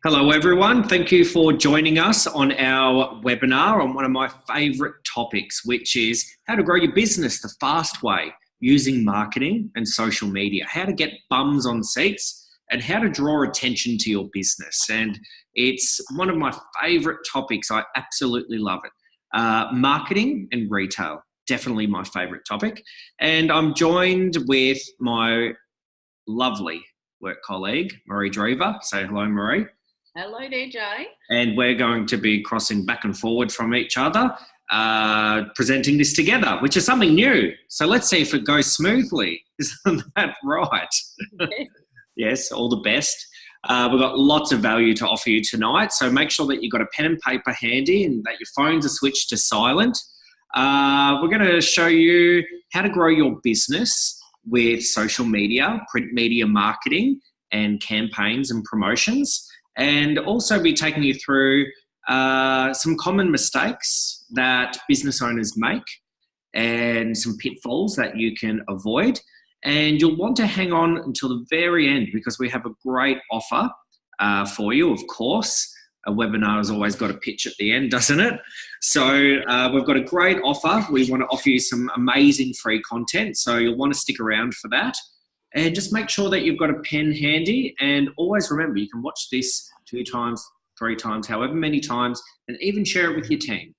Hello, everyone. Thank you for joining us on our webinar on one of my favourite topics, which is how to grow your business the fast way using marketing and social media, how to get bums on seats and how to draw attention to your business. And it's one of my favourite topics. I absolutely love it. Marketing and retail, definitely my favourite topic. And I'm joined with my lovely work colleague, Marie Drever. Say hello, Marie. Hello there, Jay. And we're going to be crossing back and forward from each other, presenting this together, which is something new. So let's see if it goes smoothly. Isn't that right? Yes. Yes, all the best. We've got lots of value to offer you tonight. So make sure that you've got a pen and paper handy and that your phones are switched to silent. We're going to show you how to grow your business with social media, print media marketing, and campaigns and promotions. And also be taking you through some common mistakes that business owners make and some pitfalls that you can avoid. And you'll want to hang on until the very end because we have a great offer for you, of course. A webinar has always got a pitch at the end, doesn't it? So we've got a great offer. We want to offer you some amazing free content. So you'll want to stick around for that. And just make sure that you've got a pen handy, and always remember you can watch this 2 times, 3 times, however many times, and even share it with your team.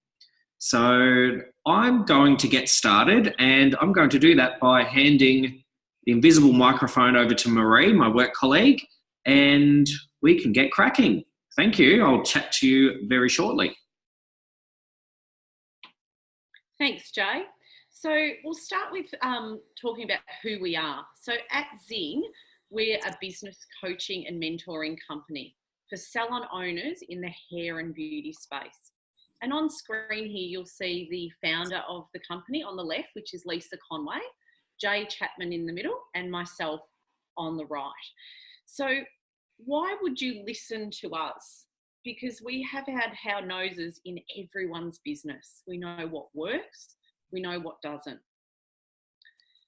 So I'm going to get started, and I'm going to do that by handing the invisible microphone over to Marie, my work colleague, and we can get cracking. Thank you. I'll chat to you very shortly. Thanks, Jay. So we'll start with talking about who we are. So at Zing, we're a business coaching and mentoring company for salon owners in the hair and beauty space. And on screen here, you'll see the founder of the company on the left, which is Lisa Conway, Jay Chapman in the middle, and myself on the right. So why would you listen to us? Because we have had our noses in everyone's business. We know what works. We know what doesn't.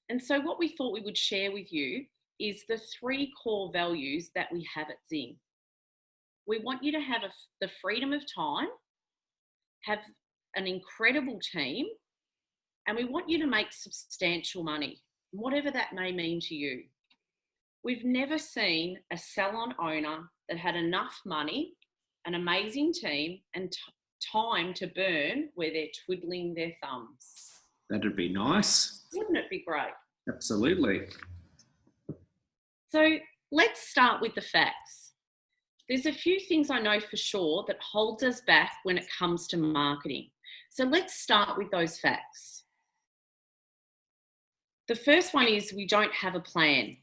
And so what we thought we would share with you is the 3 core values that we have at Zing. We want you to have the freedom of time, have an incredible team, and we want you to make substantial money, whatever that may mean to you. We've never seen a salon owner that had enough money, an amazing team, and time to burn where they're twiddling their thumbs. That'd be nice. Wouldn't it be great? Absolutely. So let's start with the facts. There's a few things I know for sure that holds us back when it comes to marketing. So let's start with those facts. The first one is we don't have a plan.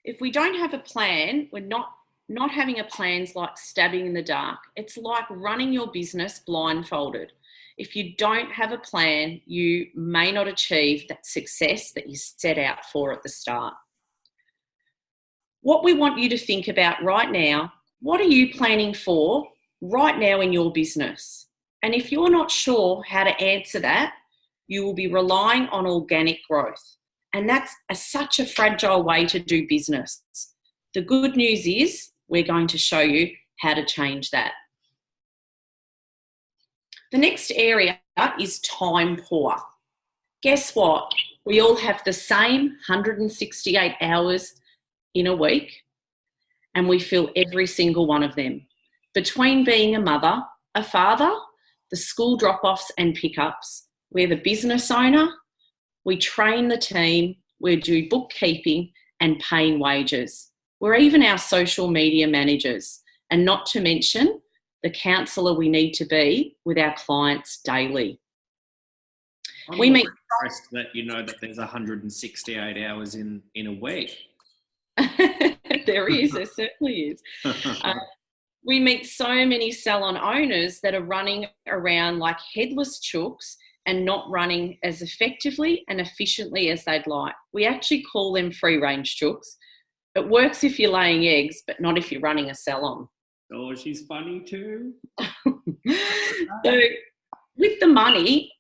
If we don't have a plan, we're not having a plan's like stabbing in the dark. It's like running your business blindfolded. If you don't have a plan, you may not achieve that success that you set out for at the start. What we want you to think about right now, what are you planning for right now in your business? And if you're not sure how to answer that, you will be relying on organic growth. And that's such a fragile way to do business. The good news is we're going to show you how to change that. The next area is time poor. Guess what? We all have the same 168 hours in a week, and we fill every single one of them. Between being a mother, a father, the school drop-offs and pickups, we're the business owner, we train the team, we do bookkeeping and paying wages. We're even our social media managers, and not to mention the counsellor we need to be with our clients daily. I'm impressed that you know that there's 168 hours in a week. There certainly is. We meet so many salon owners that are running around like headless chooks and not running as effectively and efficiently as they'd like. We actually call them free-range chooks. It works if you're laying eggs, but not if you're running a salon. Oh, she's funny too. So with the money,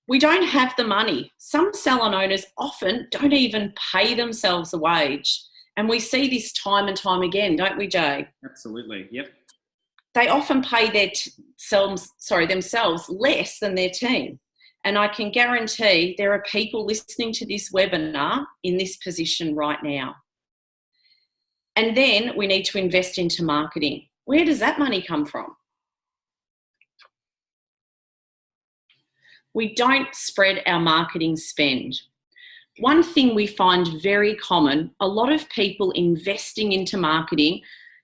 We don't have the money. Some salon owners often don't even pay themselves a wage. And we see this time and time again, don't we, Jay? Absolutely. Yep. They often pay themselves less than their team. And I can guarantee there are people listening to this webinar in this position right now. And then we need to invest into marketing. Where does that money come from? We don't spread our marketing spend. One thing we find very common, a lot of people investing into marketing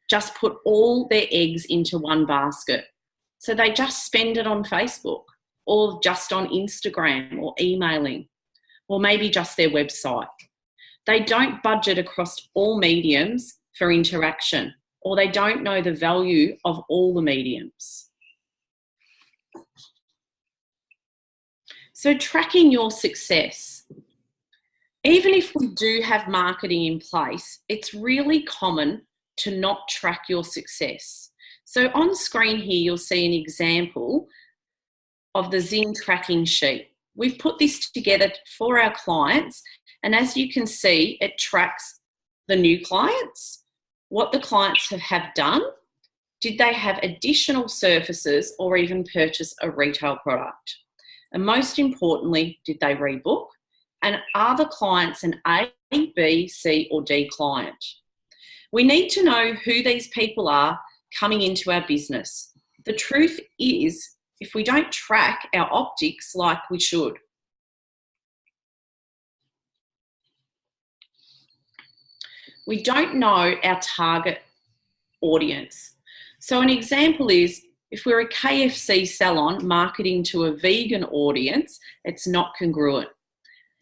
just put all their eggs into one basket. So they just spend it on Facebook or just on Instagram or emailing, or maybe just their website. They don't budget across all mediums for interaction, or they don't know the value of all the mediums. So tracking your success. Even if we do have marketing in place, it's really common to not track your success. So on screen here, you'll see an example of the Zing tracking sheet. We've put this together for our clients, and as you can see, it tracks the new clients, what the clients have done, did they have additional services or even purchase a retail product? And most importantly, did they rebook? And are the clients an A, B, C, or D client? We need to know who these people are coming into our business. The truth is, if we don't track our optics like we should, we don't know our target audience. So an example is, if we're a KFC salon marketing to a vegan audience, it's not congruent.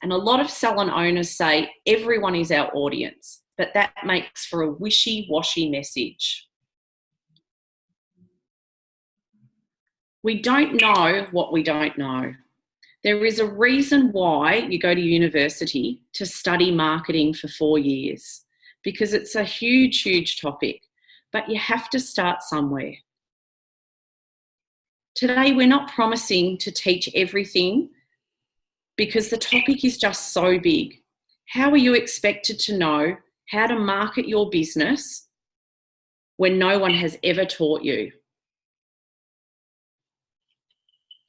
And a lot of salon owners say everyone is our audience, but that makes for a wishy-washy message. We don't know what we don't know. There is a reason why you go to university to study marketing for 4 years, because it's a huge, huge topic, but you have to start somewhere. Today, we're not promising to teach everything because the topic is just so big. How are you expected to know how to market your business when no one has ever taught you?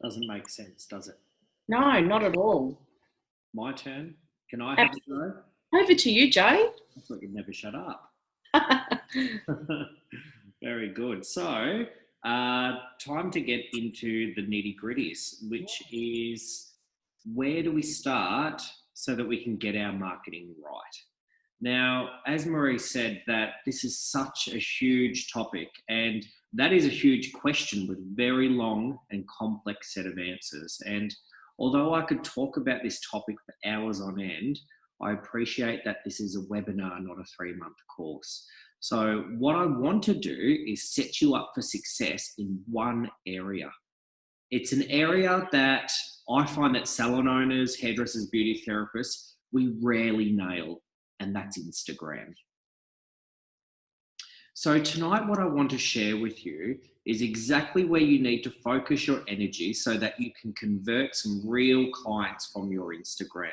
Doesn't make sense, does it? No, not at all. My turn. Can I have a go? Over to you, Jay. I thought you'd never shut up. Very good. So, time to get into the nitty-gritties, which is where do we start so that we can get our marketing right? Now, as Marie said, that this is such a huge topic, and that is a huge question with very long and complex set of answers. And although I could talk about this topic for hours on end, I appreciate that this is a webinar, not a 3-month course. So what I want to do is set you up for success in one area. It's an area that I find that salon owners, hairdressers, beauty therapists, we rarely nail, and that's Instagram. So tonight, what I want to share with you is exactly where you need to focus your energy so that you can convert some real clients from your Instagram.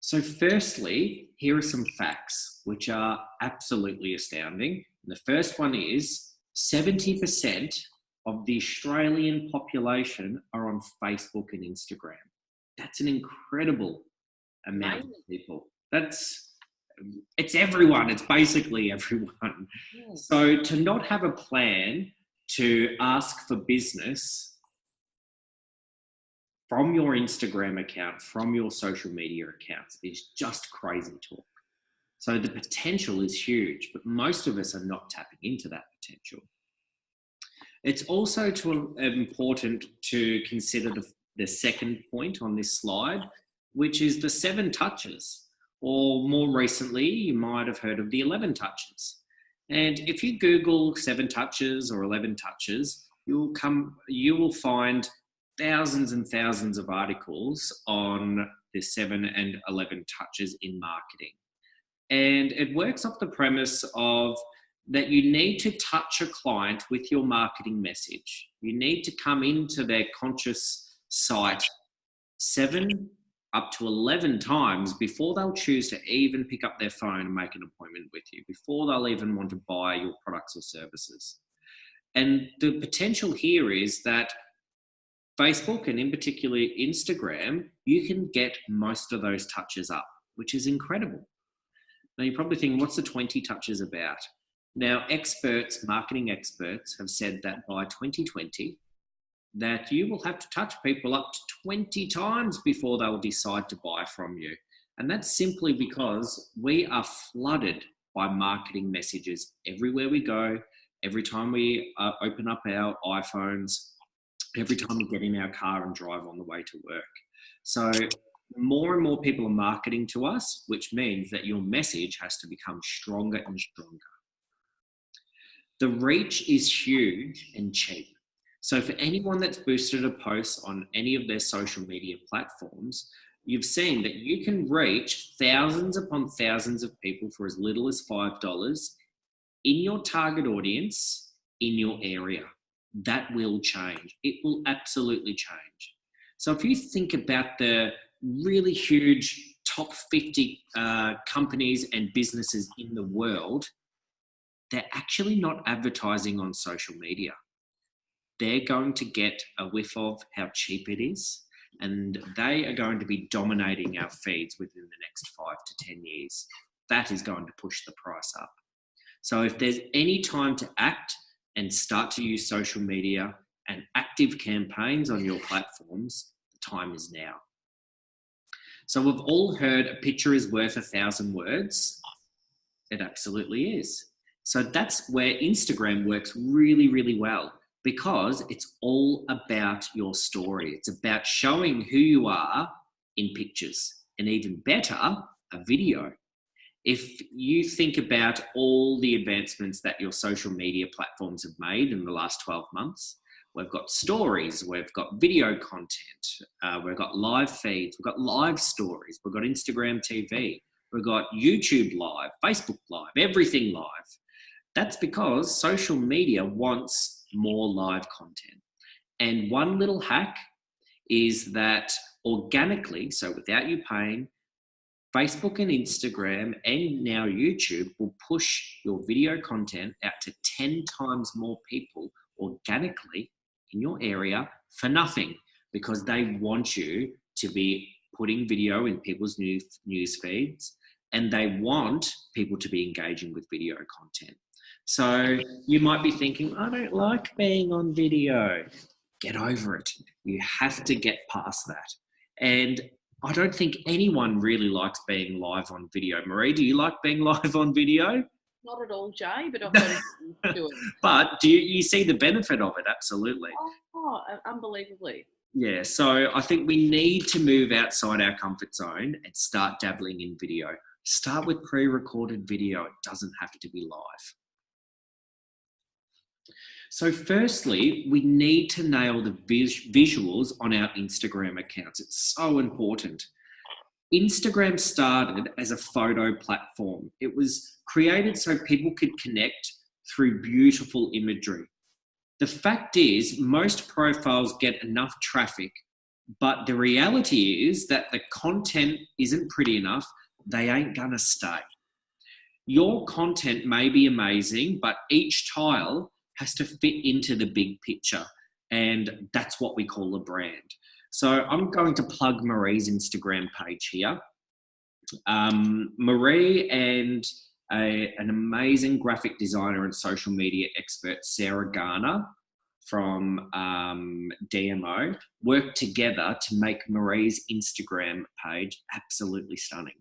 So firstly, here are some facts which are absolutely astounding. And the first one is 70% of the Australian population are on Facebook and Instagram. That's an incredible amount of people. It's everyone. It's basically everyone. Yes. So to not have a plan to ask for business from your Instagram account, from your social media accounts is just crazy talk. So the potential is huge, but most of us are not tapping into that potential. It's also important to consider the second point on this slide, which is the 7 touches, or more recently, you might have heard of the 11 touches. And if you Google 7 touches or 11 touches, you will find thousands and thousands of articles on the 7 and 11 touches in marketing. And it works off the premise of that you need to touch a client with your marketing message. You need to come into their conscious sight 7 up to 11 times before they'll choose to even pick up their phone and make an appointment with you, before they'll even want to buy your products or services. And the potential here is that Facebook, and in particular Instagram, you can get most of those touches up, which is incredible. Now you're probably thinking, what's the 20 touches about? Now, marketing experts have said that by 2020, that you will have to touch people up to 20 times before they'll decide to buy from you. And that's simply because we are flooded by marketing messages everywhere we go, every time we open up our iPhones, every time we get in our car and drive on the way to work. So more and more people are marketing to us, which means that your message has to become stronger and stronger. The reach is huge and cheap. So for anyone that's boosted a post on any of their social media platforms, you've seen that you can reach thousands upon thousands of people for as little as $5 in your target audience, in your area. That will change. It will absolutely change. So if you think about the really huge top 50 companies and businesses in the world, they're actually not advertising on social media. They're going to get a whiff of how cheap it is, and they are going to be dominating our feeds within the next 5 to 10 years. That is going to push the price up. So if there's any time to act and start to use social media and active campaigns on your platforms, the time is now. So we've all heard a picture is worth 1,000 words. It absolutely is. So that's where Instagram works really, really well, because it's all about your story. It's about showing who you are in pictures, and even better, a video. If you think about all the advancements that your social media platforms have made in the last 12 months, we've got stories, we've got video content, we've got live feeds, we've got live stories, we've got Instagram TV, we've got YouTube Live, Facebook Live, everything live. That's because social media wants more live content. And one little hack is that organically, so without you paying, Facebook and Instagram and now YouTube will push your video content out to 10 times more people organically in your area for nothing, because they want you to be putting video in people's news feeds, and they want people to be engaging with video content. So you might be thinking, I don't like being on video. Get over it. You have to get past that. And I don't think anyone really likes being live on video. Marie, do you like being live on video? Not at all, Jay, but I've got to do it. But do you see the benefit of it? Absolutely. Oh, unbelievably. Yeah, so I think we need to move outside our comfort zone and start dabbling in video. Start with pre-recorded video. It doesn't have to be live. So firstly, we need to nail the visuals on our Instagram accounts. It's so important. Instagram started as a photo platform. It was created so people could connect through beautiful imagery. The fact is, most profiles get enough traffic, but the reality is that the content isn't pretty enough. They ain't gonna stay. Your content may be amazing, but each tile has to fit into the big picture, and that's what we call a brand. So I'm going to plug Marie's Instagram page here. Marie and an amazing graphic designer and social media expert, Sarah Garner from DMO, worked together to make Marie's Instagram page absolutely stunning.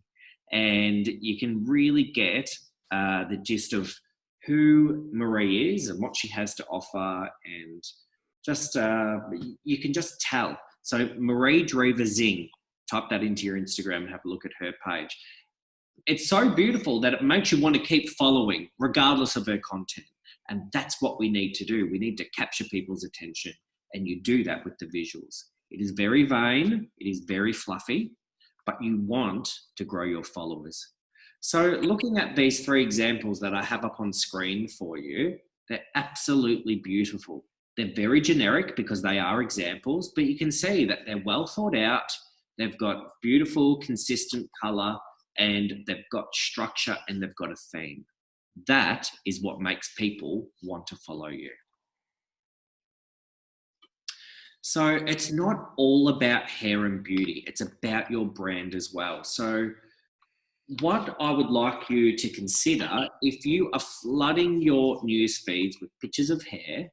And you can really get the gist of who Marie is and what she has to offer, and just you can just tell. So Marie Drever Zing, type that into your Instagram and have a look at her page. It's so beautiful that it makes you want to keep following regardless of her content. And that's what we need to do. We need to capture people's attention, and you do that with the visuals. It is very vain, it is very fluffy, but you want to grow your followers. So looking at these 3 examples that I have up on screen for you, they're absolutely beautiful. They're very generic because they are examples, but you can see that they're well thought out, they've got beautiful, consistent color, and they've got structure, and they've got a theme. That is what makes people want to follow you. So it's not all about hair and beauty. It's about your brand as well. So what I would like you to consider, if you are flooding your news feeds with pictures of hair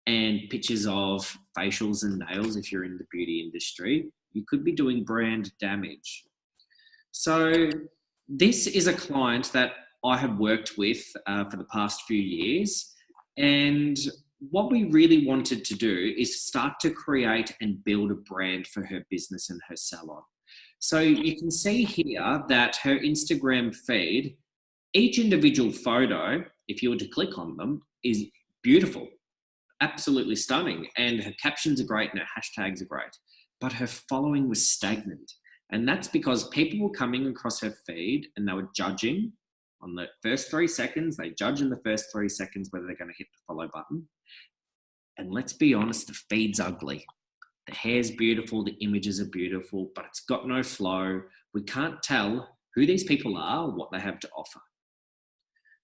and pictures of facials and nails, if you're in the beauty industry, you could be doing brand damage. So this is a client that I have worked with for the past few years. And what we really wanted to do is start to create and build a brand for her business and her salon. So you can see here that her Instagram feed, each individual photo, if you were to click on them, is beautiful, absolutely stunning. And her captions are great and her hashtags are great. But her following was stagnant. And that's because people were coming across her feed and they were judging on the first 3 seconds. They judge in the first 3 seconds whether they're going to hit the follow button. And let's be honest, the feed's ugly. The hair's beautiful, the images are beautiful, but it's got no flow. We can't tell who these people are or what they have to offer.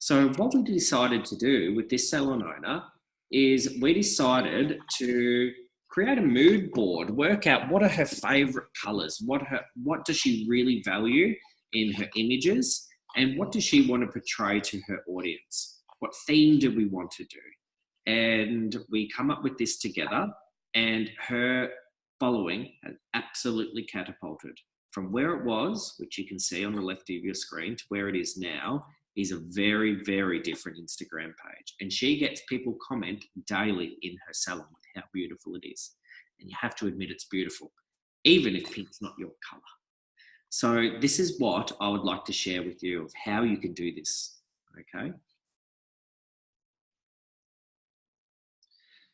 So what we decided to do with this salon owner is we decided to create a mood board, work out what are her favorite colors, what does she really value in her images, and what does she want to portray to her audience? What theme do we want to do? And we come up with this together, and her following has absolutely catapulted from where it was, which you can see on the left of your screen, to where it is now, is a very, very different Instagram page. And she gets people comment daily in her salon with how beautiful it is. And you have to admit it's beautiful, even if pink's not your color. So this is what I would like to share with you of how you can do this, okay?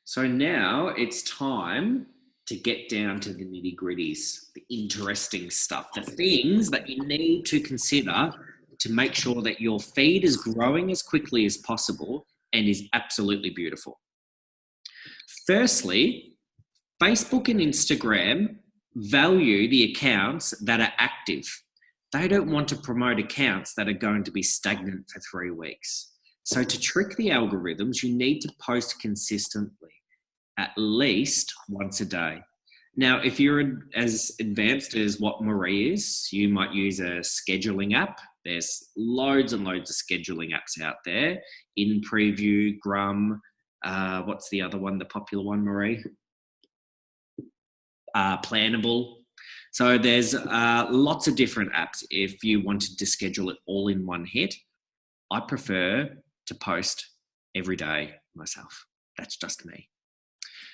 So now it's time to get down to the nitty-gritties, the interesting stuff, the things that you need to consider to make sure that your feed is growing as quickly as possible and is absolutely beautiful. Firstly, Facebook and Instagram value the accounts that are active. They don't want to promote accounts that are going to be stagnant for 3 weeks. So to trick the algorithms, you need to post consistently, at least once a day. Now, if you're as advanced as what Marie is, you might use a scheduling app. There's loads and loads of scheduling apps out there. In Preview, Grum, what's the other one, the popular one, Marie? Plannable. So there's lots of different apps if you wanted to schedule it all in one hit. I prefer to post every day myself. That's just me.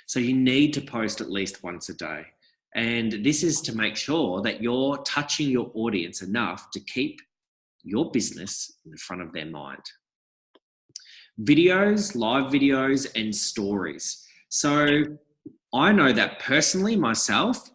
So you need to post at least once a day. And this is to make sure that you're touching your audience enough to keep your business in the front of their mind. Videos, live videos, and stories. So I know that personally myself,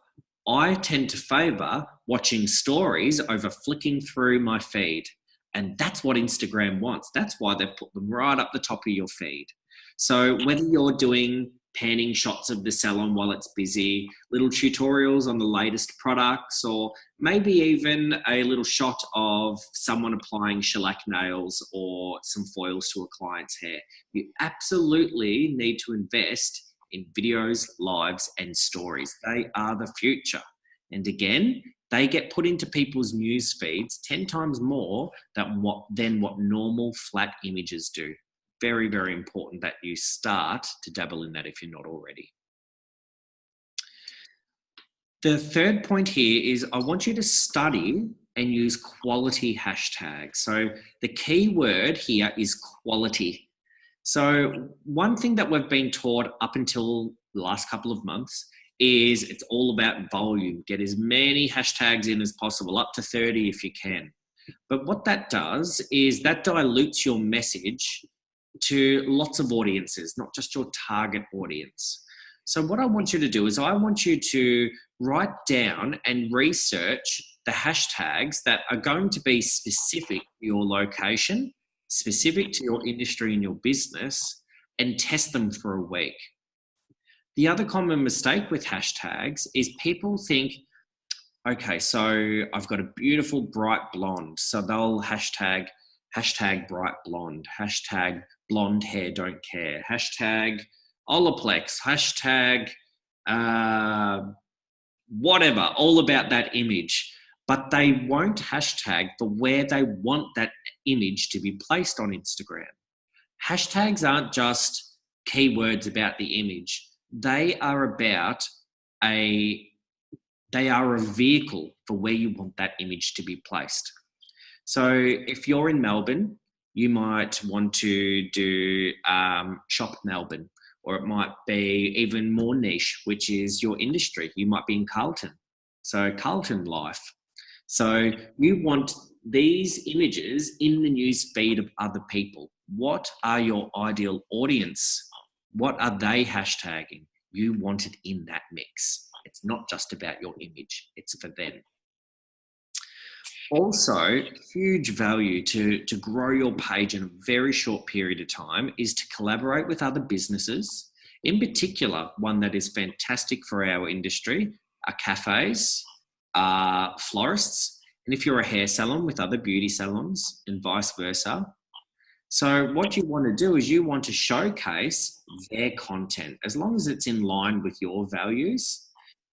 I tend to favor watching stories over flicking through my feed. And that's what Instagram wants. That's why they've put them right up the top of your feed. So whether you're doing panning shots of the salon while it's busy, little tutorials on the latest products, or maybe even a little shot of someone applying shellac nails or some foils to a client's hair, you absolutely need to invest in videos, lives, and stories. They are the future. And again, they get put into people's news feeds 10 times more than what normal flat images do. Very, very important that you start to dabble in that if you're not already. The third point here is I want you to study and use quality hashtags. So the key word here is quality. So one thing that we've been taught up until the last couple of months is it's all about volume. Get as many hashtags in as possible, up to 30 if you can. But what that does is that dilutes your message to lots of audiences, not just your target audience. So what I want you to do is I want you to write down and research the hashtags that are going to be specific to your location, specific to your industry and your business, and test them for a week. The other common mistake with hashtags is people think, okay, so I've got a beautiful bright blonde. So they'll hashtag bright blonde, hashtag blonde hair don't care, hashtag Olaplex, hashtag whatever, all about that image. But they won't hashtag for where they want that image to be placed on Instagram. Hashtags aren't just keywords about the image. They are about they are a vehicle for where you want that image to be placed. So if you're in Melbourne, you might want to do Shop Melbourne, or it might be even more niche, which is your industry. You might be in Carlton, so Carlton Life. So you want these images in the news feed of other people. What are your ideal audience? What are they hashtagging? You want it in that mix. It's not just about your image, it's for them. Also, huge value to grow your page in a very short period of time is to collaborate with other businesses. In particular, one that is fantastic for our industry are cafes, florists, and if you're a hair salon, with other beauty salons and vice versa. So what you want to do is you want to showcase their content. As long as it's in line with your values,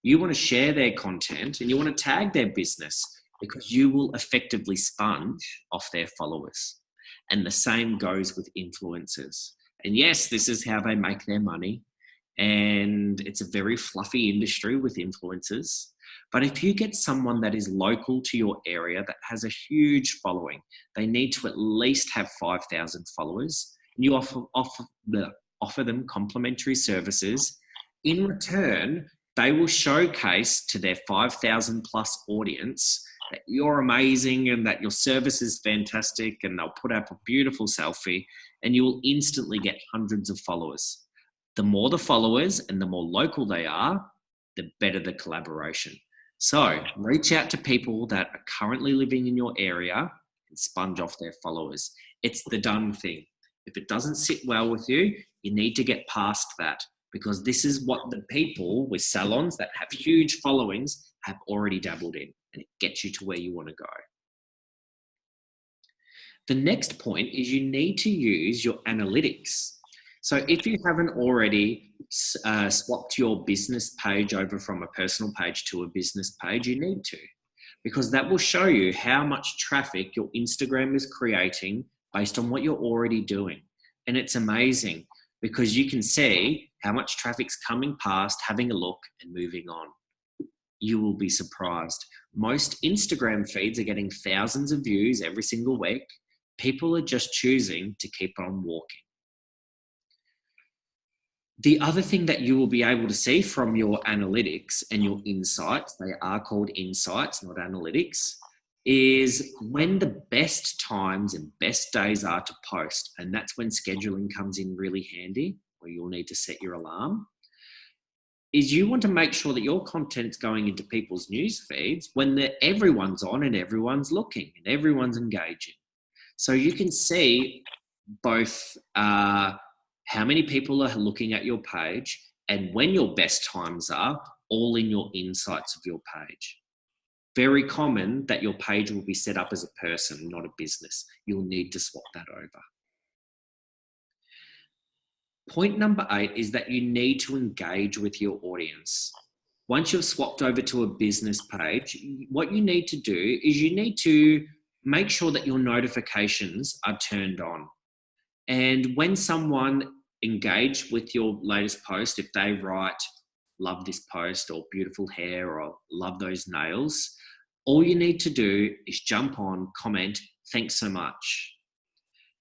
you want to share their content and you want to tag their business, because you will effectively sponge off their followers. And the same goes with influencers. And yes, this is how they make their money. And it's a very fluffy industry with influencers. But if you get someone that is local to your area that has a huge following, they need to at least have 5,000 followers, and you offer them complimentary services. In return, they will showcase to their 5,000 plus audience that you're amazing and that your service is fantastic, and they'll put up a beautiful selfie and you will instantly get hundreds of followers. The more the followers and the more local they are, the better the collaboration. So reach out to people that are currently living in your area and sponge off their followers. It's the done thing. If it doesn't sit well with you, you need to get past that, because this is what the people with salons that have huge followings have already dabbled in, and it gets you to where you want to go. The next point is you need to use your analytics. So if you haven't already swapped your business page over from a personal page to a business page, you need to, because that will show you how much traffic your Instagram is creating based on what you're already doing. And it's amazing, because you can see how much traffic's coming past, having a look and moving on. You will be surprised. Most Instagram feeds are getting thousands of views every single week. People are just choosing to keep on walking. The other thing that you will be able to see from your analytics and your insights, they are called insights, not analytics, is when the best times and best days are to post. And that's when scheduling comes in really handy, where you'll need to set your alarm. Is you want to make sure that your content's going into people's news feeds when everyone's on and everyone's looking and everyone's engaging. So you can see both how many people are looking at your page and when your best times are, all in your insights of your page. Very common that your page will be set up as a person, not a business. You'll need to swap that over. Point number 8 is that you need to engage with your audience. Once you've swapped over to a business page, what you need to do is you need to make sure that your notifications are turned on. And when someone engage with your latest post, if they write, love this post, or beautiful hair, or love those nails, all you need to do is jump on, comment, thanks so much.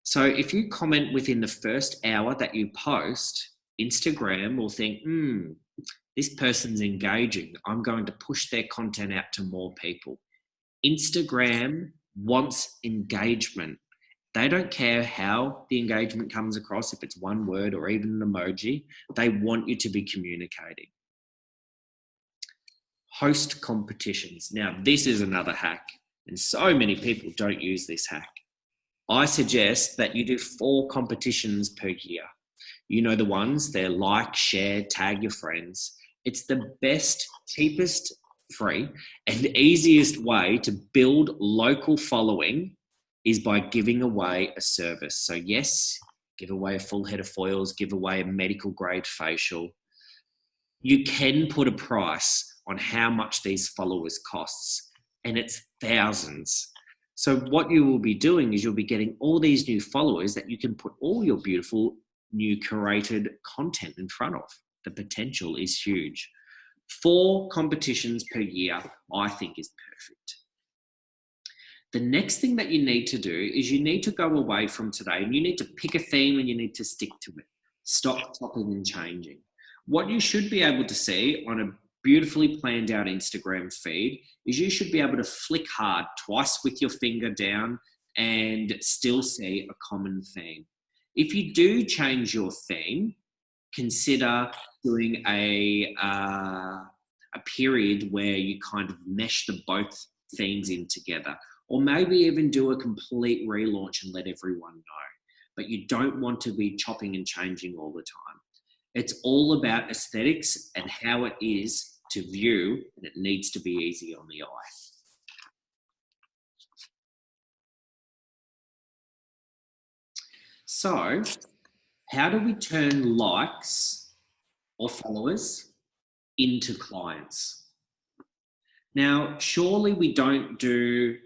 So if you comment within the first hour that you post, Instagram will think, this person's engaging. I'm going to push their content out to more people. Instagram wants engagement. They don't care how the engagement comes across, if it's one word or even an emoji. They want you to be communicating. Host competitions. Now, this is another hack, and so many people don't use this hack. I suggest that you do 4 competitions per year. You know the ones, they're like, share, tag your friends. It's the best, cheapest free. And the easiest way to build local following is by giving away a service. So yes, give away a full head of foils, give away a medical grade facial. You can put a price on how much these followers costs, and it's thousands. So what you will be doing is you'll be getting all these new followers that you can put all your beautiful new curated content in front of. The potential is huge. 4 competitions per year, I think, is perfect. The next thing that you need to do is you need to go away from today and you need to pick a theme and you need to stick to it. Stop chopping and changing. What you should be able to see on a beautifully planned out Instagram feed is you should be able to flick hard twice with your finger down and still see a common theme. If you do change your theme, consider doing a period where you kind of mesh the both themes in together, or maybe even do a complete relaunch and let everyone know. But you don't want to be chopping and changing all the time. It's all about aesthetics and how it is to view, and it needs to be easy on the eye. So, how do we turn likes or followers into clients? Now, surely we don't do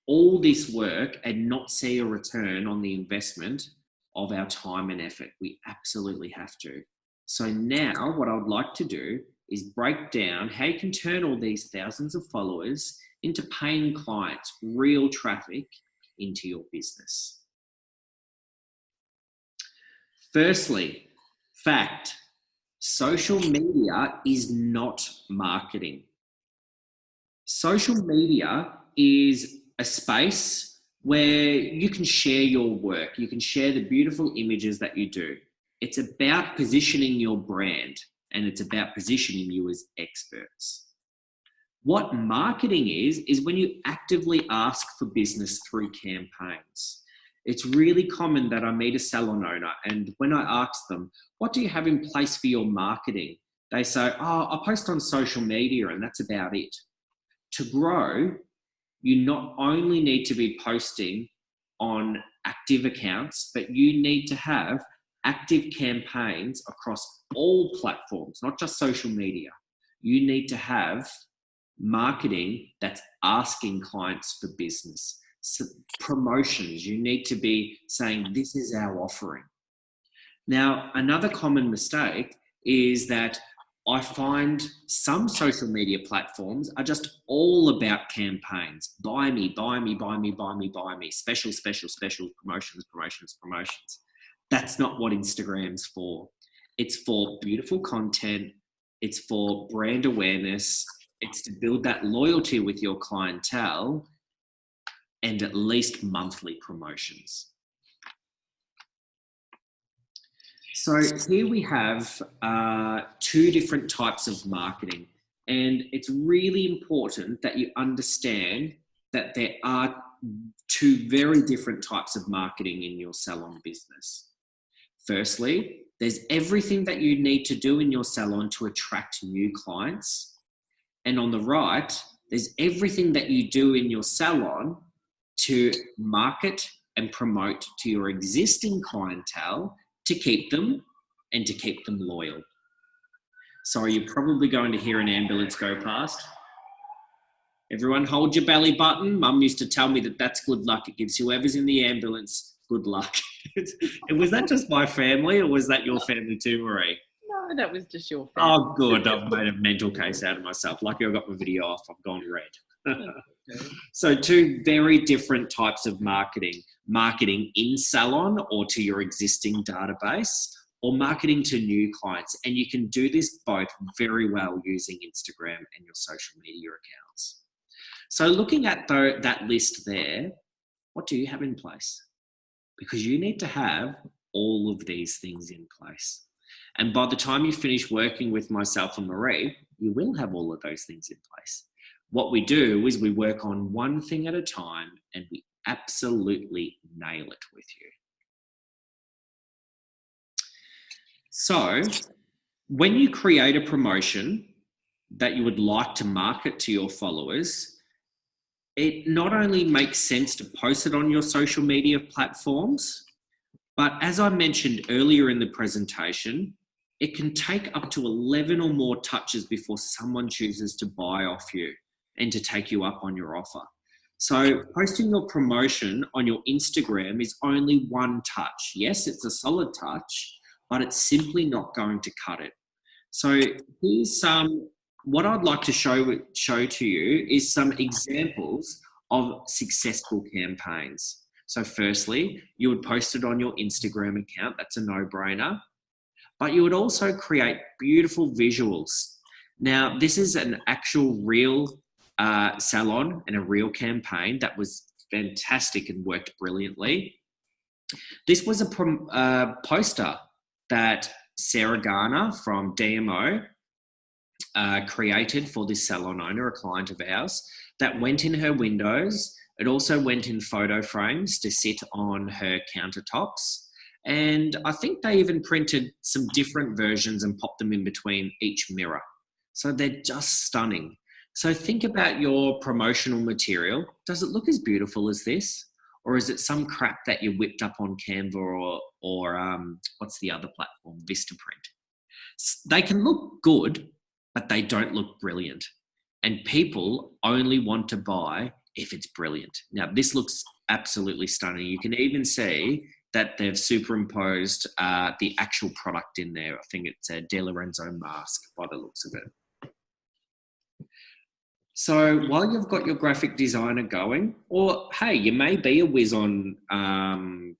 all this work and not see a return on the investment of our time and effort. We absolutely have to. So now what I would like to do is break down how you can turn all these thousands of followers into paying clients, real traffic into your business. Firstly, fact, social media is not marketing. Social media is a space where you can share your work. You can share the beautiful images that you do. It's about positioning your brand and it's about positioning you as experts. What marketing is when you actively ask for business through campaigns. It's really common that I meet a salon owner and when I ask them, what do you have in place for your marketing? They say, oh, I post on social media and that's about it. To grow, you not only need to be posting on active accounts, but you need to have active campaigns across all platforms, not just social media. You need to have marketing that's asking clients for business. So promotions, you need to be saying, this is our offering. Now, another common mistake is that I find some social media platforms are just all about campaigns. Buy me, buy me, buy me, buy me, buy me. Special, special, special, promotions, promotions, promotions. That's not what Instagram's for. It's for beautiful content. It's for brand awareness. It's to build that loyalty with your clientele and at least monthly promotions. So here we have 2 different types of marketing, and it's really important that you understand that there are 2 very different types of marketing in your salon business. Firstly, there's everything that you need to do in your salon to attract new clients. And on the right, there's everything that you do in your salon to market and promote to your existing clientele to keep them and to keep them loyal. Sorry, you're probably going to hear an ambulance go past. Everyone hold your belly button. Mum used to tell me that that's good luck. It gives whoever's in the ambulance good luck. Was that just my family or was that your family too, Marie? No, that was just your family. Oh, good. I've made a mental case out of myself. Lucky I got my video off. I've gone red. So 2 very different types of marketing. Marketing in salon or to your existing database, or marketing to new clients. And you can do this both very well using Instagram and your social media accounts. So looking at that list there, what do you have in place? Because you need to have all of these things in place. And by the time you finish working with myself and Marie, you will have all of those things in place. What we do is we work on one thing at a time and we absolutely nail it with you. So when you create a promotion, that you would like to market to your followers, it not only makes sense to post it on your social media platforms, but as I mentioned earlier in the presentation, it can take up to 11 or more touches before someone chooses to buy off you and to take you up on your offer. So posting your promotion on your Instagram is only one touch. Yes, it's a solid touch, but it's simply not going to cut it. So here's what I'd like to show to you is some examples of successful campaigns. So firstly, you would post it on your Instagram account. That's a no-brainer. But you would also create beautiful visuals. Now, this is an actual real salon and a real campaign that was fantastic and worked brilliantly. This was a poster that Sarah Garner from DMO created for this salon owner, a client of ours, that went in her windows. It also went in photo frames to sit on her countertops. And I think they even printed some different versions and popped them in between each mirror. So they're just stunning. So think about your promotional material. Does it look as beautiful as this? Or is it some crap that you whipped up on Canva or what's the other platform, Vistaprint? They can look good, but they don't look brilliant. And people only want to buy if it's brilliant. Now, this looks absolutely stunning. You can even see that they've superimposed the actual product in there. I think it's a De Lorenzo mask by the looks of it. So while you've got your graphic designer going, or hey, you may be a whiz on Canva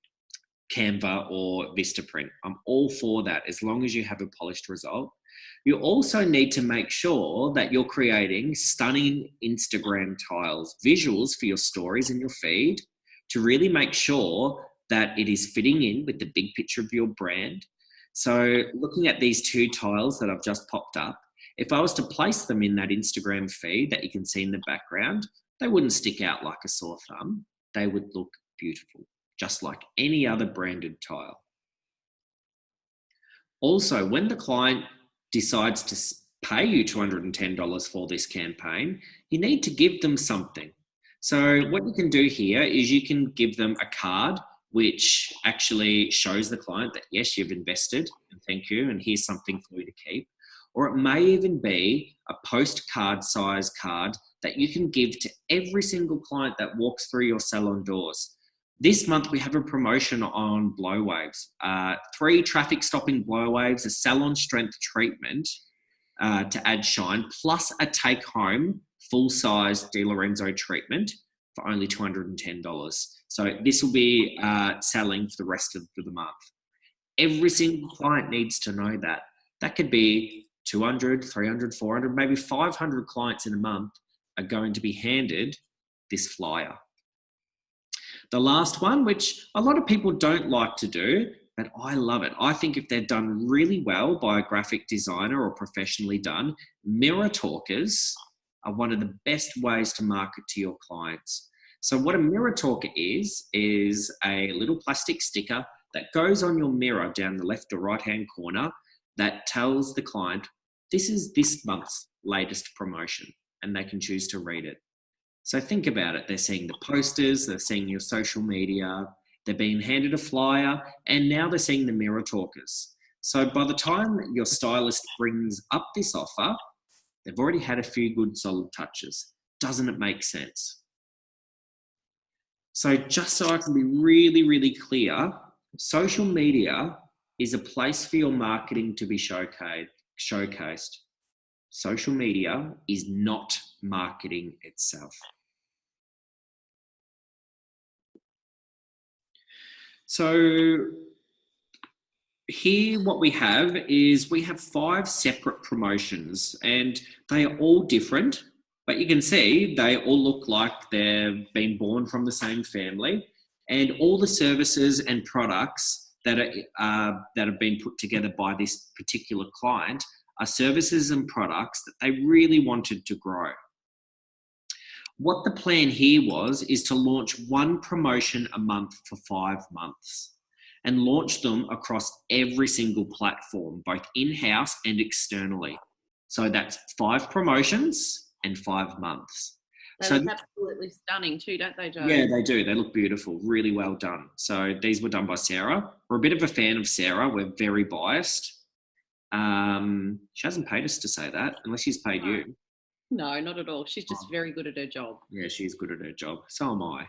or Vistaprint. I'm all for that as long as you have a polished result. You also need to make sure that you're creating stunning Instagram tiles, visuals for your stories and your feed to really make sure that it is fitting in with the big picture of your brand. So looking at these two tiles that I've just popped up, if I was to place them in that Instagram feed that you can see in the background, they wouldn't stick out like a sore thumb. They would look beautiful, just like any other branded tile. Also, when the client decides to pay you $210 for this campaign, you need to give them something. So what you can do here is you can give them a card which actually shows the client that, yes, you've invested and thank you, and here's something for you to keep. Or it may even be a postcard size card that you can give to every single client that walks through your salon doors. This month, we have a promotion on blow waves. 3 traffic stopping blow waves, a salon strength treatment to add shine, plus a take home full size De Lorenzo treatment for only $210. So this will be selling for the rest of the month. Every single client needs to know that. That could be 200, 300, 400, maybe 500 clients in a month are going to be handed this flyer. The last one, which a lot of people don't like to do, but I love it. I think if they're done really well by a graphic designer or professionally done, mirror talkers are one of the best ways to market to your clients. So what a mirror talker is a little plastic sticker that goes on your mirror down the left or right-hand corner that tells the client, this is this month's latest promotion, and they can choose to read it. So think about it. They're seeing the posters, they're seeing your social media, they're being handed a flyer, and now they're seeing the mirror talkers. So by the time your stylist brings up this offer, they've already had a few good solid touches. Doesn't it make sense? So just so I can be really, really clear, social media is a place for your marketing to be showcased. Social media is not marketing itself. So here what we have is we have 5 separate promotions and they are all different, but you can see they all look like they've been born from the same family, and all the services and products that have been put together by this particular client are services and products that they really wanted to grow. What the plan here is to launch 1 promotion a month for 5 months and launch them across every single platform, both in-house and externally. So that's 5 promotions and 5 months. They So look absolutely stunning too, don't they, Joe? yeah, they do. They look beautiful. Really well done. So these were done by Sarah. We're a bit of a fan of Sarah. We're very biased. She hasn't paid us to say that, unless she's paid you. No, not at all. She's just very good at her job. Yeah, she's good at her job. So am I.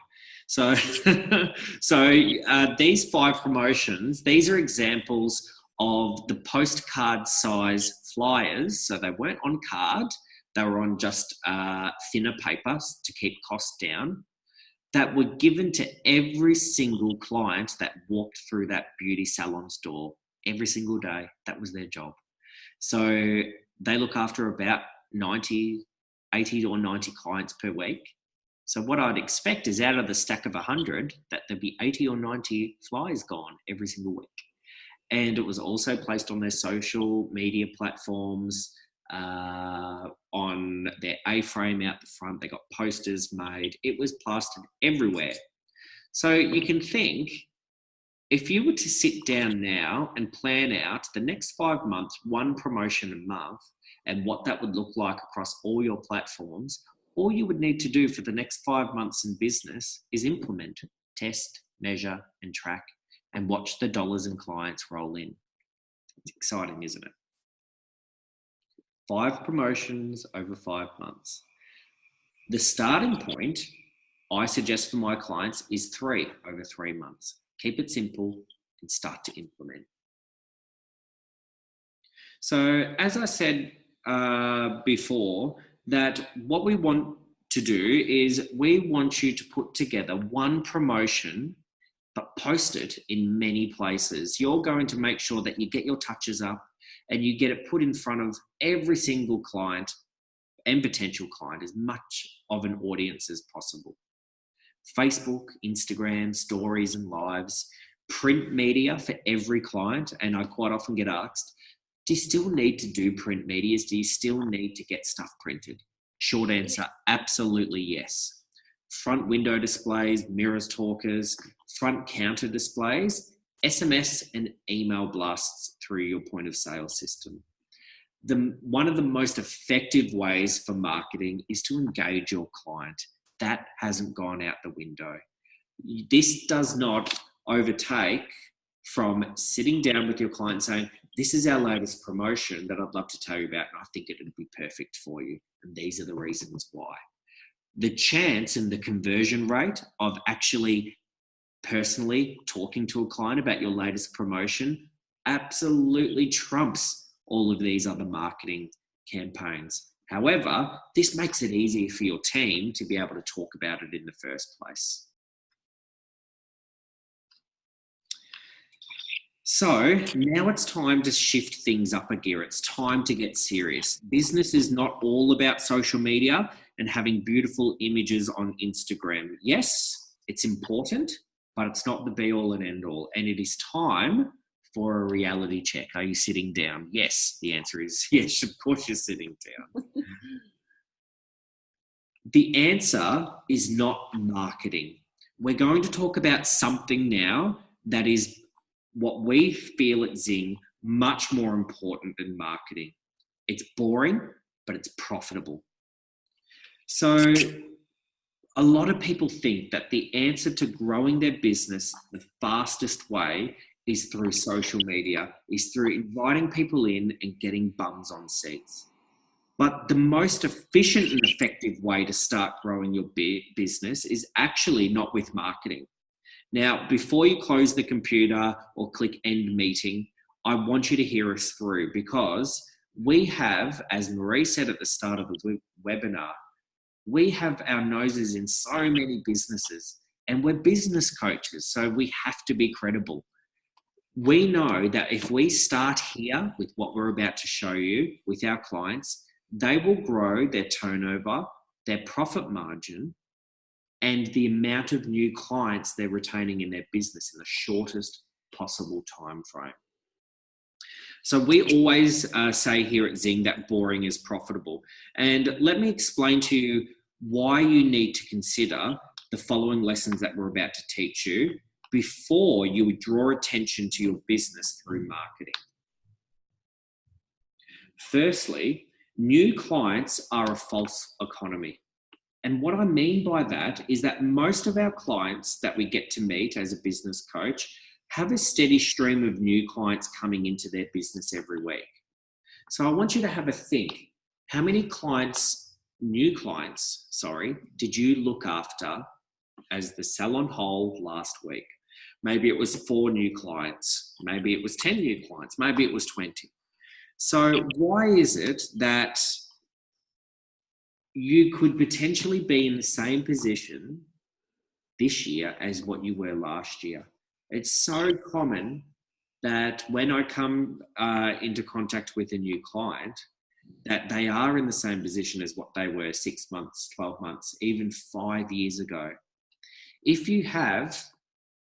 So, these 5 promotions, these are examples of the postcard size flyers. So they weren't on card. They were on just thinner paper to keep costs down, that were given to every single client that walked through that beauty salon's door every single day. That was their job. So they look after about 80 or 90 clients per week. So what I'd expect is out of the stack of 100, that there'd be 80 or 90 flyers gone every single week. And it was also placed on their social media platforms, on their A-frame out the front. They got posters made. It was plastered everywhere. So you can think, if you were to sit down now and plan out the next 5 months, 1 promotion a month, and what that would look like across all your platforms, all you would need to do for the next 5 months in business is implement, test, measure, and track, and watch the dollars and clients roll in. It's exciting, isn't it? 5 promotions over 5 months. The starting point I suggest for my clients is 3 over 3 months. Keep it simple and start to implement. So as I said before, that what we want to do is we want you to put together 1 promotion, but post it in many places. You're going to make sure that you get your touches up and you get it put in front of every single client and potential client, as much of an audience as possible. Facebook, Instagram, stories and lives, print media for every client. And I quite often get asked, do you still need to do print medias? Do you still need to get stuff printed? Short answer, absolutely yes. Front window displays, mirrors talkers, front counter displays, SMS and email blasts through your point of sale system. One of the most effective ways for marketing is to engage your client. That hasn't gone out the window. This does not overtake from sitting down with your client saying, this is our latest promotion that I'd love to tell you about, and I think it would be perfect for you. And these are the reasons why. The chance and the conversion rate of actually personally talking to a client about your latest promotion absolutely trumps all of these other marketing campaigns. However, this makes it easier for your team to be able to talk about it in the first place. So now it's time to shift things up a gear. It's time to get serious. Business is not all about social media and having beautiful images on Instagram. Yes, it's important, but it's not the be all and end all. And it is time for a reality check. Are you sitting down? Yes, the answer is yes, of course you're sitting down. The answer is not marketing. We're going to talk about something now that is what we feel at Zing much more important than marketing. It's boring, but it's profitable. So a lot of people think that the answer to growing their business the fastest way is through social media, is through inviting people in and getting bums on seats. But the most efficient and effective way to start growing your business is actually not with marketing. Now, before you close the computer or click end meeting, I want you to hear us through, because we have, as Marie said at the start of the webinar, we have our noses in so many businesses, and we're business coaches, so we have to be credible. We know that if we start here with what we're about to show you with our clients, they will grow their turnover, their profit margin, and the amount of new clients they're retaining in their business in the shortest possible time frame. So we always say here at Zing that boring is profitable. And let me explain to you why you need to consider the following lessons that we're about to teach you before you would draw attention to your business through marketing. Firstly, New clients are a false economy. And what I mean by that is that most of our clients that we get to meet as a business coach have a steady stream of new clients coming into their business every week. So I want you to have a think. How many new clients, did you look after as the Salon whole last week? Maybe it was 4 new clients. Maybe it was 10 new clients. Maybe it was 20. So why is it that you could potentially be in the same position this year as what you were last year? It's so common that when I come into contact with a new client, that they are in the same position as what they were 6 months, 12 months, even 5 years ago. If you have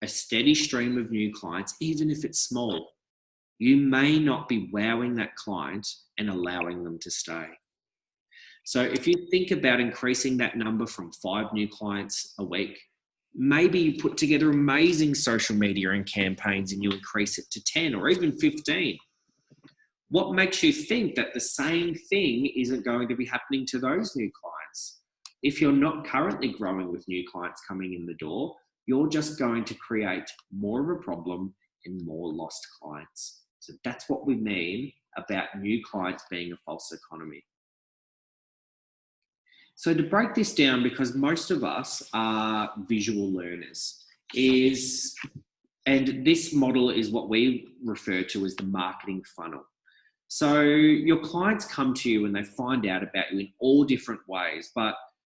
a steady stream of new clients, even if it's small, you may not be wowing that client and allowing them to stay. So if you think about increasing that number from 5 new clients a week, maybe you put together amazing social media and campaigns and you increase it to 10 or even 15. What makes you think that the same thing isn't going to be happening to those new clients? If you're not currently growing with new clients coming in the door, you're just going to create more of a problem and more lost clients. So that's what we mean about new clients being a false economy. So to break this down, because most of us are visual learners, and this model is what we refer to as the marketing funnel. So your clients come to you and they find out about you in all different ways,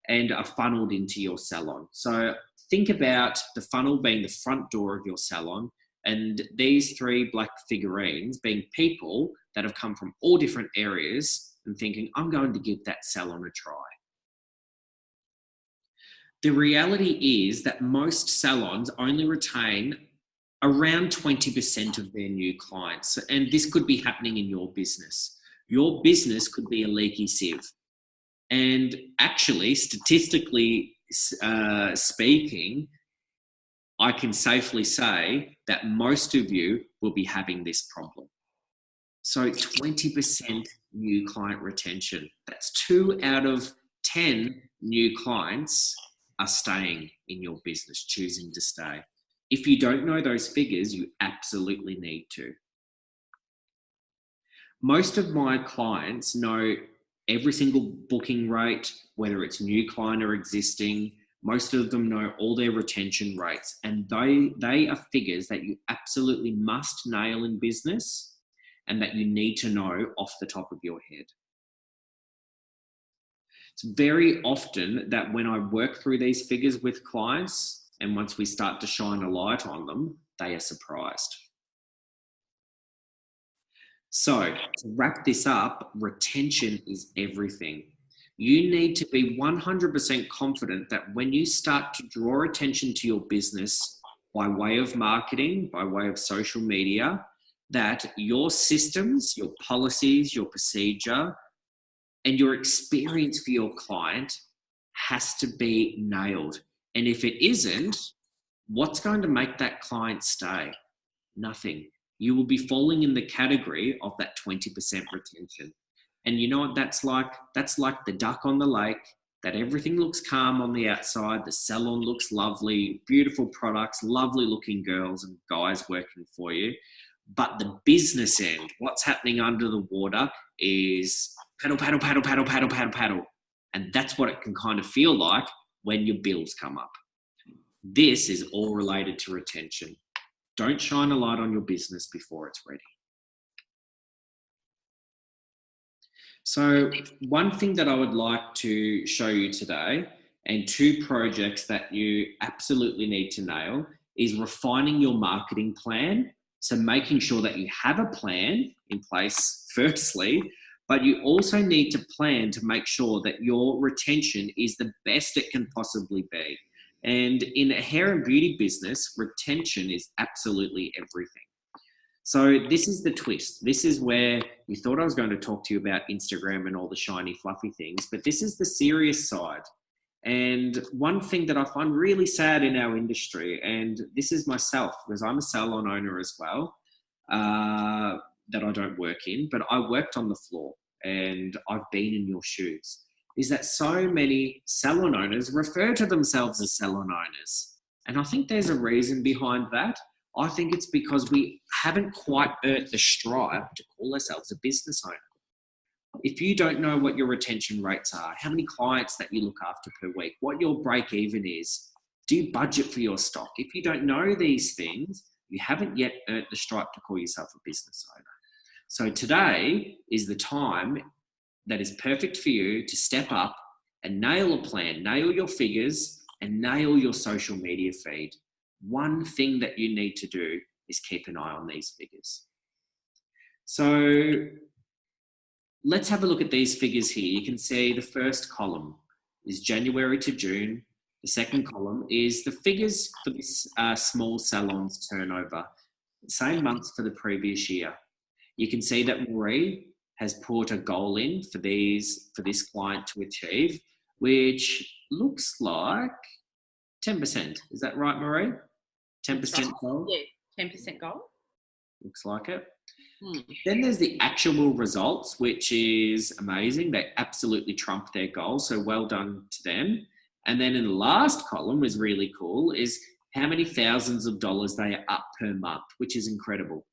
and are funneled into your salon. So think about the funnel being the front door of your salon, and these 3 black figurines being people that have come from all different areas and thinking, I'm going to give that salon a try. The reality is that most salons only retain around 20% of their new clients. And this could be happening in your business. Your business could be a leaky sieve. And actually, statistically speaking, I can safely say that most of you will be having this problem. So 20% new client retention. That's 2 out of 10 new clients are staying in your business, choosing to stay. If you don't know those figures, you absolutely need to. Most of my clients know every single booking rate, whether it's new client or existing. Most of them know all their retention rates, and they are figures that you absolutely must nail in business and that you need to know off the top of your head. It's very often that when I work through these figures with clients, and once we start to shine a light on them, they are surprised. So to wrap this up, retention is everything. You need to be 100% confident that when you start to draw attention to your business by way of marketing, by way of social media, that your systems, your policies, your procedure, and your experience for your client has to be nailed. And if it isn't, what's going to make that client stay? Nothing. You will be falling in the category of that 20% retention. And you know what that's like? That's like the duck on the lake, that everything looks calm on the outside, the salon looks lovely, beautiful products, lovely looking girls and guys working for you. But the business end, what's happening under the water is paddle, paddle, paddle, paddle, paddle, paddle, paddle. And that's what it can kind of feel like when your bills come up. This is all related to retention. Don't shine a light on your business before it's ready. So one thing that I would like to show you today, and 2 projects that you absolutely need to nail, is refining your marketing plan. So making sure that you have a plan in place firstly, but you also need to plan to make sure that your retention is the best it can possibly be. And in a hair and beauty business, retention is absolutely everything. So this is the twist. This is where you thought I was going to talk to you about Instagram and all the shiny, fluffy things, but this is the serious side. And one thing that I find really sad in our industry, and this is myself, because I'm a salon owner as well, that I don't work in, but I worked on the floor. and I've been in your shoes, is that so many salon owners refer to themselves as salon owners. And I think there's a reason behind that. I think it's because we haven't quite earned the stripe to call ourselves a business owner. If you don't know what your retention rates are, how many clients that you look after per week, what your break even is, do you budget for your stock? If you don't know these things, you haven't yet earned the stripe to call yourself a business owner. So today is the time that is perfect for you to step up and nail a plan, nail your figures, and nail your social media feed. One thing that you need to do is keep an eye on these figures. So let's have a look at these figures here. You can see the first column is January to June. The second column is the figures for this small salon's turnover, same months for the previous year. You can see that Marie has put a goal in for this client to achieve, which looks like 10%. Is that right, Marie? 10% goal? Yeah, 10% goal. Looks like it. Then there's the actual results, which is amazing. They absolutely trumped their goal, so well done to them. And then in the last column is really cool, is how many thousands of dollars they are up per month, which is incredible.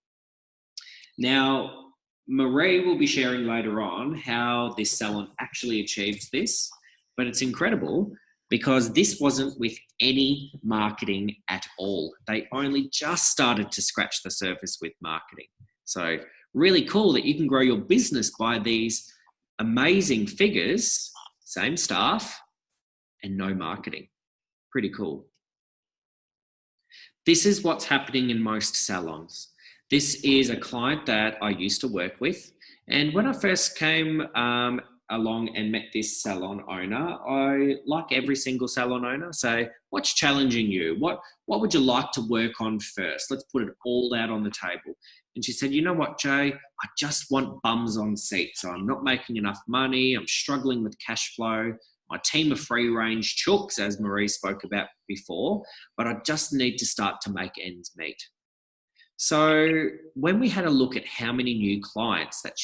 Now, Marie will be sharing later on how this salon actually achieved this, but it's incredible because this wasn't with any marketing at all. They only just started to scratch the surface with marketing. So really cool that you can grow your business by these amazing figures, same staff, and no marketing. Pretty cool. This is what's happening in most salons. This is a client that I used to work with. And when I first came along and met this salon owner, I, like every single salon owner, say, what's challenging you? What would you like to work on first? Let's put it all out on the table. And she said, you know what, Jay, I just want bums on seats. So I'm not making enough money. I'm struggling with cash flow. My team are free range chooks, as Marie spoke about before, but I just need to start to make ends meet. So when we had a look at how many new clients that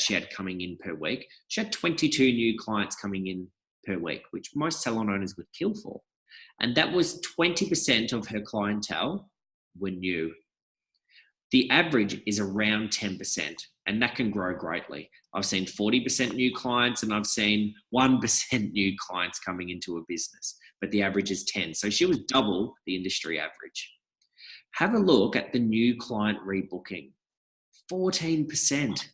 she had coming in per week, she had 22 new clients coming in per week, which most salon owners would kill for. And that was 20% of her clientele were new. The average is around 10%, and that can grow greatly. I've seen 40% new clients and I've seen 1% new clients coming into a business, but the average is 10. So she was double the industry average. Have a look at the new client rebooking, 14%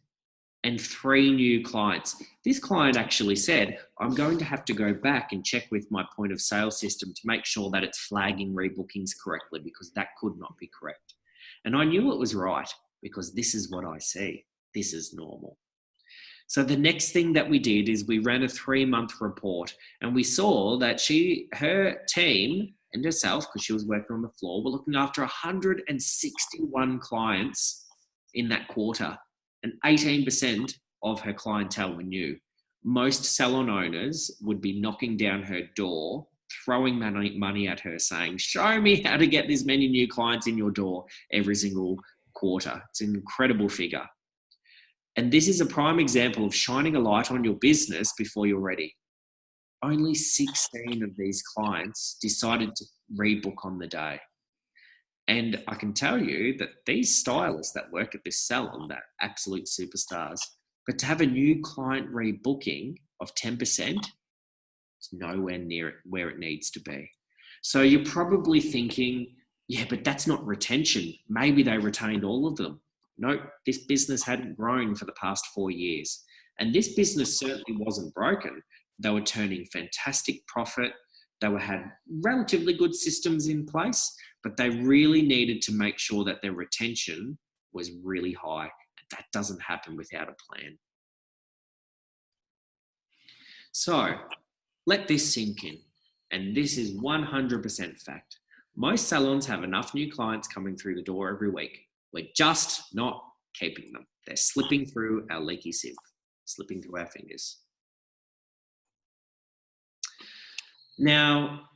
and 3 new clients. This client actually said, I'm going to have to go back and check with my point of sale system to make sure that it's flagging rebookings correctly because that could not be correct. And I knew it was right because this is what I see. This is normal. So the next thing that we did is we ran a 3-month report and we saw that her team and herself, because she was working on the floor, were looking after 161 clients in that quarter, and 18% of her clientele were new. Most salon owners would be knocking down her door, throwing money at her, saying, show me how to get this many new clients in your door every single quarter. It's an incredible figure. And this is a prime example of shining a light on your business before you're ready. Only 16 of these clients decided to rebook on the day. And I can tell you that these stylists that work at this salon, they're absolute superstars. But to have a new client rebooking of 10%, it's nowhere near where it needs to be. So you're probably thinking, yeah, but that's not retention. Maybe they retained all of them. No, this business hadn't grown for the past 4 years. And this business certainly wasn't broken. They were turning fantastic profit. They had relatively good systems in place, but they really needed to make sure that their retention was really high. That doesn't happen without a plan. So let this sink in. And this is 100% fact. Most salons have enough new clients coming through the door every week. We're just not keeping them. They're slipping through our leaky sieve, slipping through our fingers. Now,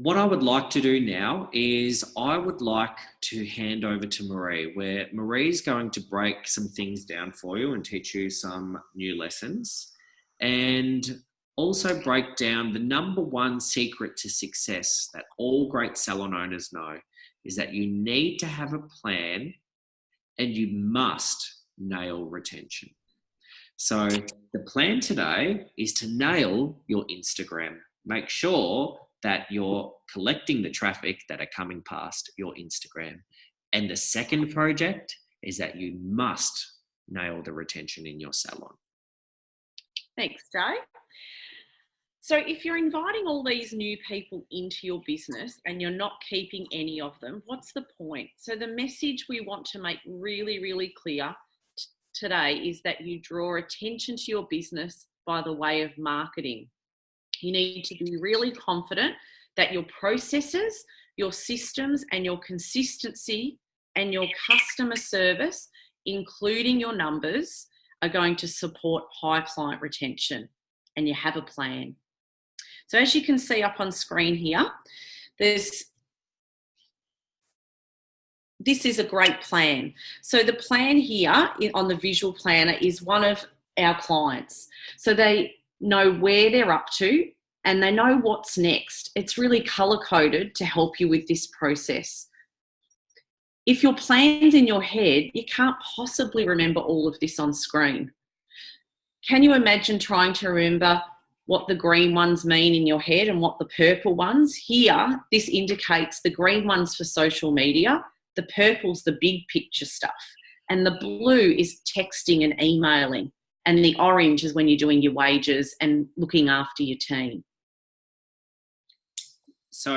what I would like to do now is I would like to hand over to Marie, where Marie's going to break some things down for you and teach you some new lessons, and also break down the number one secret to success that all great salon owners know is that you need to have a plan and you must nail retention. So the plan today is to nail your Instagram. Make sure that you're collecting the traffic that are coming past your Instagram. And the second project is that you must nail the retention in your salon. Thanks, Jay. So if you're inviting all these new people into your business and you're not keeping any of them, what's the point? So the message we want to make really, really clear today is that you draw attention to your business by the way of marketing. You need to be really confident that your processes, your systems, and your consistency and your customer service, including your numbers, are going to support high client retention, and you have a plan. So as you can see up on screen here, this is a great plan. So the plan here on the visual planner is one of our clients. So they know where they're up to and they know what's next. It's really color coded to help you with this process. If your plan's in your head, you can't possibly remember all of this on screen. Can you imagine trying to remember what the green ones mean in your head and what the purple ones? Here, this indicates the green ones for social media, the purple's the big picture stuff, and the blue is texting and emailing, and the orange is when you're doing your wages and looking after your team. So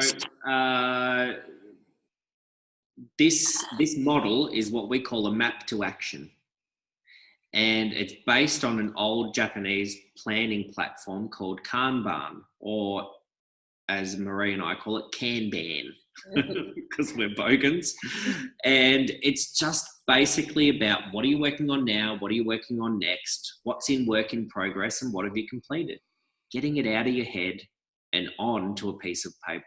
this model is what we call a map to action. And it's based on an old Japanese planning platform called Kanban, or as Marie and I call it, Kanban, because we're bogans. And it's just basically about what are you working on now, what are you working on next, what's in work in progress, and what have you completed. Getting it out of your head and on to a piece of paper.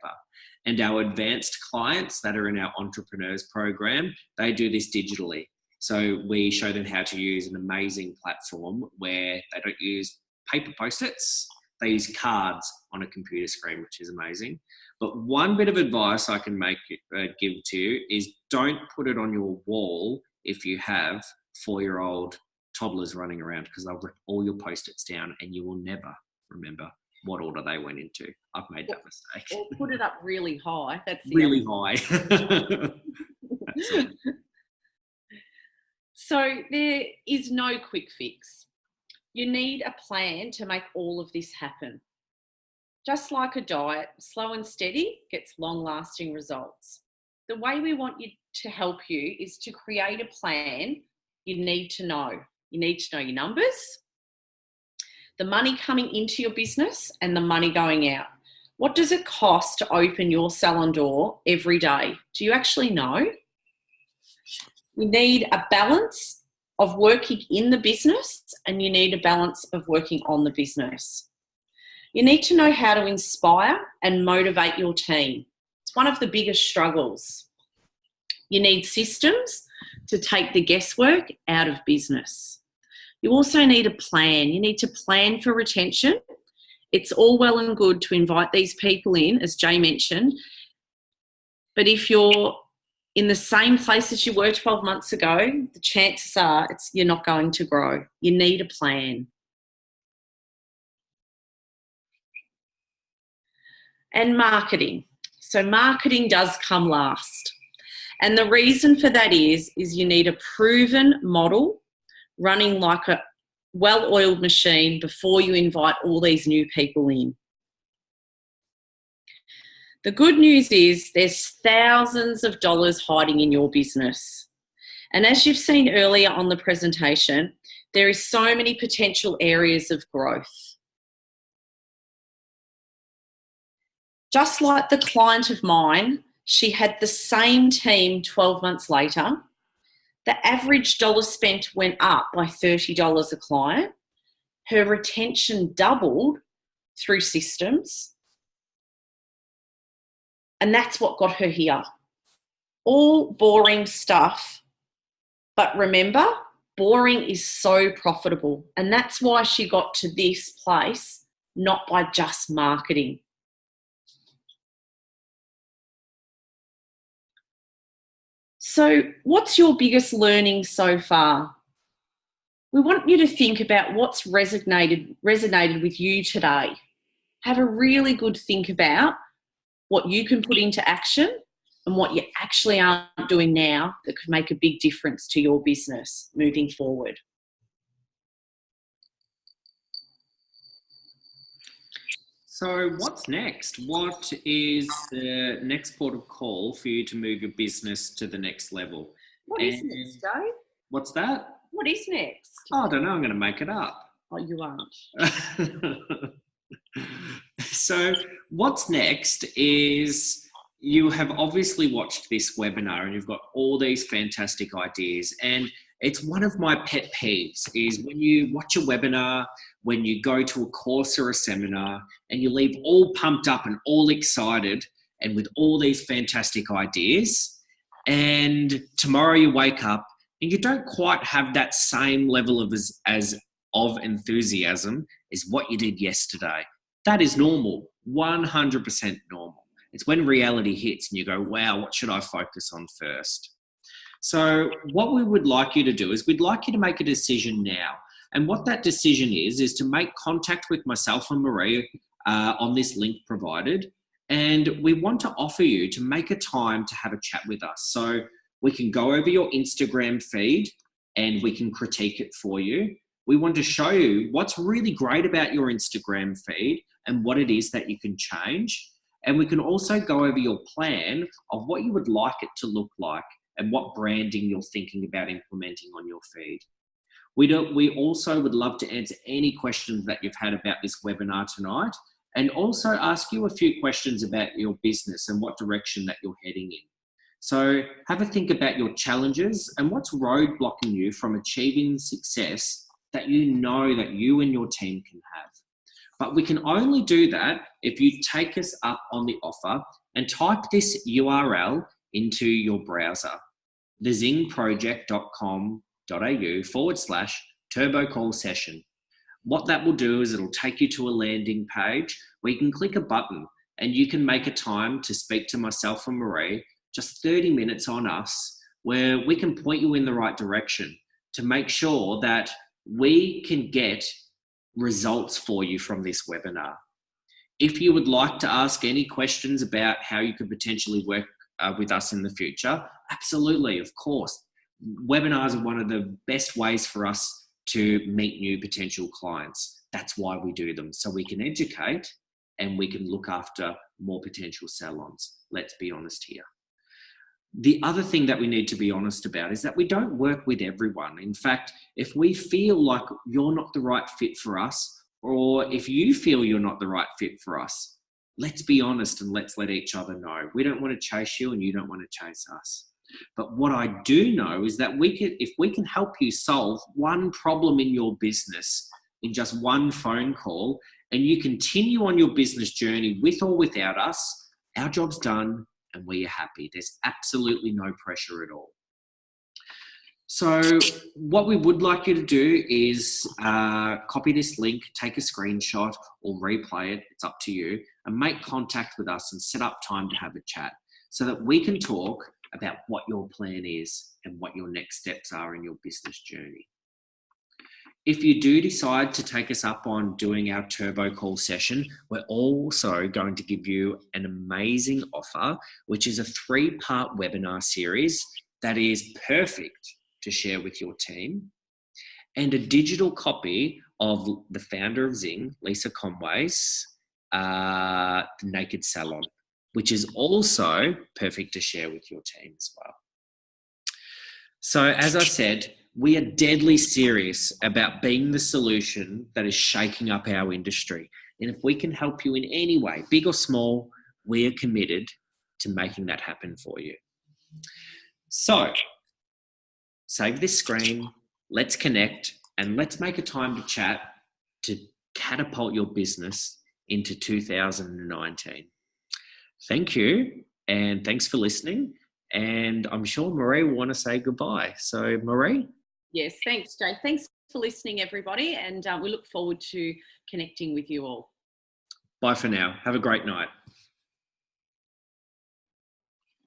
And our advanced clients that are in our entrepreneurs program, they do this digitally. So we show them how to use an amazing platform where they don't use paper post-its, they use cards on a computer screen, which is amazing. But one bit of advice I can give to you is don't put it on your wall if you have 4-year-old toddlers running around, because they'll rip all your post-its down and you will never remember what order they went into. I've made that mistake. Or put it up really high. That's the really high. So there is no quick fix. You need a plan to make all of this happen. Just like a diet, slow and steady gets long-lasting results. The way we want you to help you is to create a plan you need to know. You need to know your numbers, the money coming into your business and the money going out. What does it cost to open your salon door every day? Do you actually know? You need a balance of working in the business and you need a balance of working on the business. You need to know how to inspire and motivate your team. It's one of the biggest struggles. You need systems to take the guesswork out of business. You also need a plan. You need to plan for retention. It's all well and good to invite these people in, as Jay mentioned, but if you're in the same place as you were 12 months ago, the chances are you're not going to grow. You need a plan. And marketing. So marketing does come last. And the reason for that is you need a proven model running like a well-oiled machine before you invite all these new people in. The good news is there's thousands of dollars hiding in your business. And as you've seen earlier on the presentation, there is so many potential areas of growth. Just like the client of mine, she had the same team 12 months later. The average dollar spent went up by $30 a client. Her retention doubled through systems. And that's what got her here. All boring stuff. But remember, boring is so profitable. And that's why she got to this place, not by just marketing. So what's your biggest learning so far? We want you to think about what's resonated with you today. Have a really good think about what you can put into action and what you actually aren't doing now that could make a big difference to your business moving forward. So what's next? What is the next port of call for you to move your business to the next level? What is next, Joe? What's that? What is next? Oh, I don't know. I'm going to make it up. Oh, you aren't. So what's next is you have obviously watched this webinar and you've got all these fantastic ideas. And it's one of my pet peeves is when you watch a webinar, when you go to a course or a seminar and you leave all pumped up and all excited and with all these fantastic ideas, and tomorrow you wake up and you don't quite have that same level of enthusiasm as what you did yesterday. That is normal, 100% normal. It's when reality hits and you go, wow, what should I focus on first? So what we would like you to do is we'd like you to make a decision now. And what that decision is to make contact with myself and Marie on this link provided. And we want to offer you to make a time to have a chat with us. So we can go over your Instagram feed and we can critique it for you. We want to show you what's really great about your Instagram feed and what it is that you can change. And we can also go over your plan of what you would like it to look like and what branding you're thinking about implementing on your feed. We also would love to answer any questions that you've had about this webinar tonight and also ask you a few questions about your business and what direction that you're heading in. So have a think about your challenges and what's roadblocking you from achieving success that you know that you and your team can have. But we can only do that if you take us up on the offer and type this URL into your browser, thezingproject.com.au/turbo call session. What that will do is it'll take you to a landing page where you can click a button and you can make a time to speak to myself and Marie, just 30 minutes on us, where we can point you in the right direction to make sure that we can get results for you from this webinar. If you would like to ask any questions about how you could potentially work with us in the future, absolutely, of course. Webinars are one of the best ways for us to meet new potential clients. That's why we do them, so we can educate and we can look after more potential salons. Let's be honest here. The other thing that we need to be honest about is that we don't work with everyone. In fact, if we feel like you're not the right fit for us, or if you feel you're not the right fit for us, let's be honest and let's let each other know. We don't want to chase you and you don't want to chase us. But what I do know is that if we can help you solve one problem in your business in just one phone call, and you continue on your business journey with or without us, our job's done and we are happy. There's absolutely no pressure at all. So what we would like you to do is copy this link, take a screenshot or replay it, it's up to you, and make contact with us and set up time to have a chat so that we can talk about what your plan is and what your next steps are in your business journey. If you do decide to take us up on doing our turbo call session, we're also going to give you an amazing offer, which is a 3-part webinar series that is perfect to share with your team, and a digital copy of the founder of Zing, Lisa Conway's The Naked Salon, which is also perfect to share with your team as well. So as I said, we are deadly serious about being the solution that is shaking up our industry. And if we can help you in any way, big or small, we are committed to making that happen for you. So save this screen, let's connect, and let's make a time to chat to catapult your business into 2019. Thank you, And thanks for listening. And I'm sure Marie will want to say goodbye. So, Marie? Yes, thanks, Jay. Thanks for listening, everybody. And we look forward to connecting with you all. Bye for now. Have a great night.